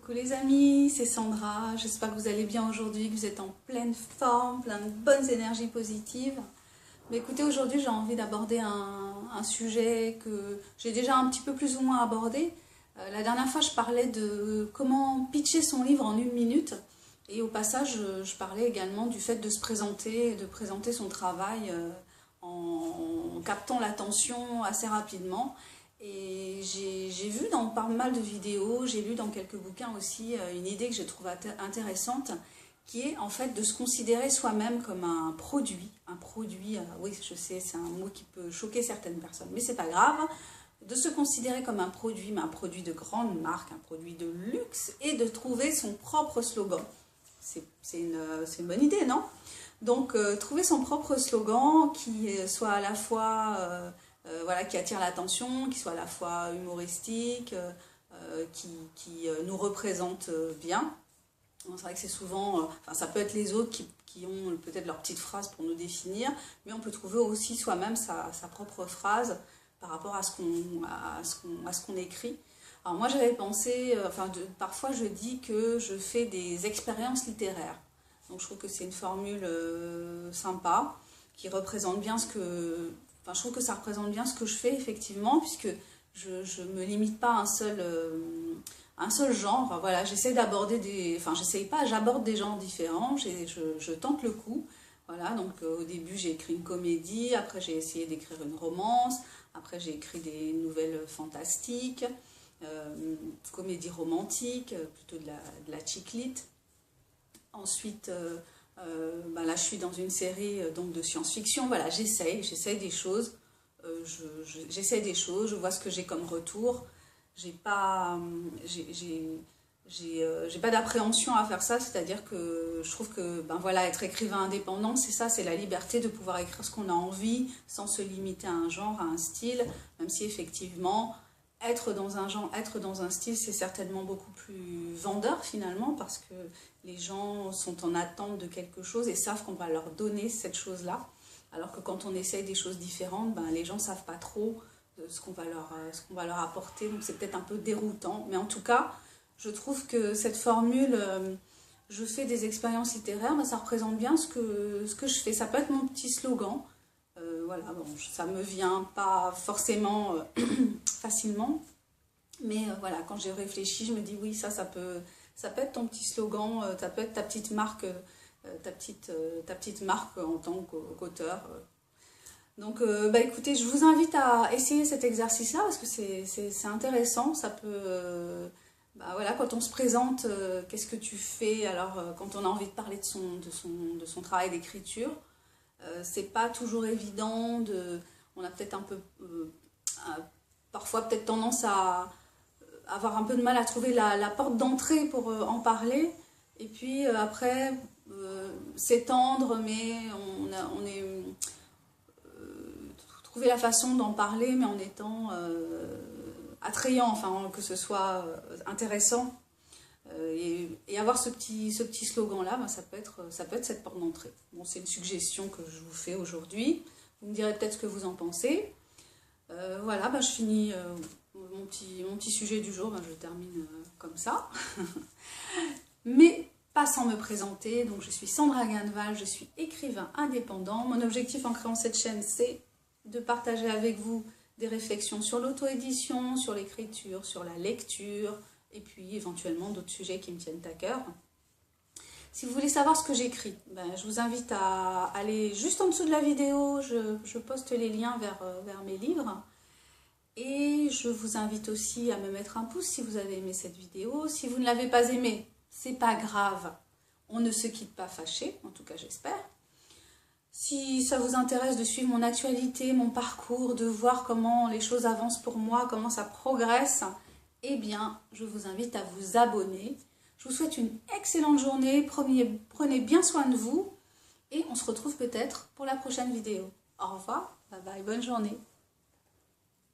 Coucou les amis, c'est Sandra, j'espère que vous allez bien aujourd'hui, que vous êtes en pleine forme, plein de bonnes énergies positives. Mais écoutez, aujourd'hui j'ai envie d'aborder un sujet que j'ai déjà un petit peu plus ou moins abordé. La dernière fois je parlais de comment pitcher son livre en 1 minute. Et au passage je parlais également du fait de se présenter, de présenter son travail en captant l'attention assez rapidement. Et j'ai vu dans pas mal de vidéos, j'ai lu dans quelques bouquins aussi une idée que je trouve intéressante, qui est en fait de se considérer soi-même comme un produit. Un produit, oui je sais, c'est un mot qui peut choquer certaines personnes, mais c'est pas grave. De se considérer comme un produit, mais un produit de grande marque, un produit de luxe, et de trouver son propre slogan. C'est une bonne idée, non? Donc trouver son propre slogan qui soit à la fois... voilà, qui attire l'attention, qui soit à la fois humoristique, qui nous représente bien. Bon, c'est vrai que c'est souvent, enfin, ça peut être les autres qui ont peut-être leur petite phrase pour nous définir, mais on peut trouver aussi soi-même sa propre phrase par rapport à ce qu'on écrit. Alors moi j'avais pensé, parfois je dis que je fais des expériences littéraires. Donc je trouve que c'est une formule sympa, qui représente bien ce que... Enfin, je trouve que ça représente bien ce que je fais, effectivement, puisque je ne me limite pas à un seul genre. Enfin, voilà, j'essaie d'aborder des... Enfin, j'essaie pas, j'aborde des genres différents, je tente le coup. Voilà, donc au début, j'ai écrit une comédie, après j'ai essayé d'écrire une romance, après j'ai écrit des nouvelles fantastiques, comédie romantique, plutôt de la chiclite. Ensuite... là, je suis dans une série donc de science-fiction. Voilà, j'essaye des choses. Je vois ce que j'ai comme retour. J'ai pas d'appréhension à faire ça. C'est-à-dire que je trouve que voilà, être écrivain indépendant, c'est ça, c'est la liberté de pouvoir écrire ce qu'on a envie, sans se limiter à un genre, à un style, même si effectivement. Être dans un genre, être dans un style, c'est certainement beaucoup plus vendeur finalement, parce que les gens sont en attente de quelque chose et savent qu'on va leur donner cette chose-là. Alors que quand on essaye des choses différentes, les gens ne savent pas trop ce qu'on va leur apporter. Donc c'est peut-être un peu déroutant. Mais en tout cas, je trouve que cette formule, je fais des expériences littéraires, ça représente bien ce que je fais. Ça peut être mon petit slogan. Voilà, bon, ça me vient pas forcément facilement, mais voilà, quand j'ai réfléchi, je me dis oui, ça peut être ton petit slogan, ça peut être ta petite marque, ta petite marque en tant qu'auteur. Donc, écoutez, je vous invite à essayer cet exercice-là parce que c'est intéressant. Ça peut, voilà, quand on se présente, qu'est-ce que tu fais? Alors, quand on a envie de parler de son travail d'écriture. C'est pas toujours évident, on a peut-être un peu, parfois peut-être tendance à avoir un peu de mal à trouver la porte d'entrée pour en parler, et puis après s'étendre, mais on est trouver la façon d'en parler, mais en étant attrayant, enfin que ce soit intéressant. Et avoir ce petit slogan-là, ça peut être cette porte d'entrée. Bon, c'est une suggestion que je vous fais aujourd'hui. Vous me direz peut-être ce que vous en pensez. Voilà, je finis mon petit sujet du jour. Je termine comme ça. Mais pas sans me présenter. Donc, je suis Sandra Ganneval, je suis écrivain indépendant. Mon objectif en créant cette chaîne, c'est de partager avec vous des réflexions sur l'auto-édition, sur l'écriture, sur la lecture, et puis éventuellement d'autres sujets qui me tiennent à cœur. Si vous voulez savoir ce que j'écris, je vous invite à aller juste en dessous de la vidéo, je poste les liens vers mes livres. Et je vous invite aussi à me mettre un pouce si vous avez aimé cette vidéo. Si vous ne l'avez pas aimée, c'est pas grave, on ne se quitte pas fâché, en tout cas j'espère. Si ça vous intéresse de suivre mon actualité, mon parcours, de voir comment les choses avancent pour moi, comment ça progresse, eh bien, je vous invite à vous abonner. Je vous souhaite une excellente journée. Prenez bien soin de vous. Et on se retrouve peut-être pour la prochaine vidéo. Au revoir. Bye bye. Bonne journée.